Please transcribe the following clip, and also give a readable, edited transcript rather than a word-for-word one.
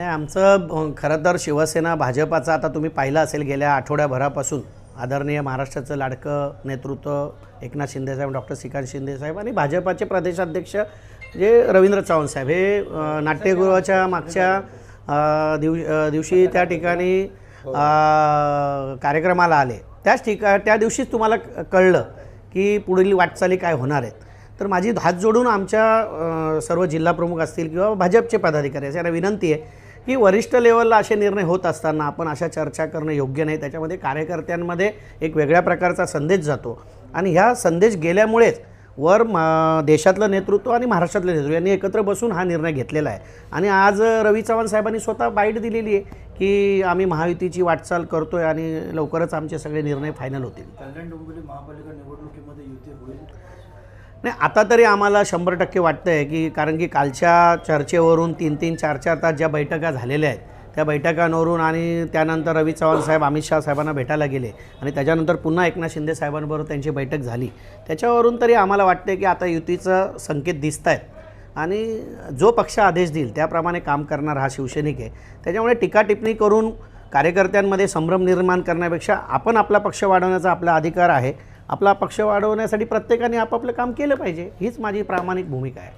नाही, आमचं खरं तर शिवसेना भाजपाचा आता तुम्ही पाहिलं असेल गेल्या आठवड्याभरापासून आदरणीय महाराष्ट्राचं लाडकं नेतृत्व एकनाथ शिंदेसाहेब, डॉक्टर श्रीकांत शिंदेसाहेब आणि भाजपाचे प्रदेशाध्यक्ष जे रवींद्र चव्हाण साहेब हे नाट्यगृहाच्या मागच्या दिवशी त्या ठिकाणी कार्यक्रमाला आले. त्या दिवशीच तुम्हाला कळलं की पुढील वाटचाली काय होणार आहेत. तर माझी हात जोडून आमच्या सर्व जिल्हाप्रमुख असतील किंवा भाजपचे पदाधिकारी असे यांना विनंती आहे की वरिष्ठ लेवलला असे निर्णय होत असताना आपण अशा चर्चा करणं योग्य नाही. त्याच्यामध्ये कार्यकर्त्यांमध्ये एक वेगळ्या प्रकारचा संदेश जातो आणि ह्या संदेश गेल्यामुळेच देशातलं नेतृत्व आणि महाराष्ट्रातलं नेतृत्व यांनी एकत्र बसून हा निर्णय घेतलेला आहे. आणि आज रवी चव्हाण साहेबांनी स्वतः बाईट दिलेली आहे की आम्ही महायुतीची वाटचाल करतोय आणि लवकरच आमचे सगळे निर्णय फायनल होतील. कल्याण डोंबिवली महापालिका निवडणुकीमध्ये युती होईल? नाही, आता तरी आम्हाला 100% वाटतं आहे की कारण की कालच्या चर्चेवरून 3-3, 4-4 तास ज्या बैठका झालेल्या आहेत त्या बैठकांवरून आणि त्यानंतर रवी चव्हाण साहेब अमित शहा साहेबांना भेटायला गेले आणि त्याच्यानंतर पुन्हा एकनाथ शिंदे साहेबांबरोबर त्यांची बैठक झाली. त्याच्यावरून तरी आम्हाला वाटते की आता युतीचं संकेत दिसत आहेत आणि जो पक्ष आदेश देईल त्याप्रमाणे काम करणार हा शिवसैनिक आहे. त्याच्यामुळे टीका टिप्पणी करून कार्यकर्त्यांमध्ये संभ्रम निर्माण करण्यापेक्षा आपण आपला पक्ष वाढवण्याचा आपला अधिकार आहे. आपला पक्ष वाढवण्यासाठी प्रत्येकाने आपापलं काम केलं पाहिजे हीच माझी प्रामाणिक भूमिका आहे.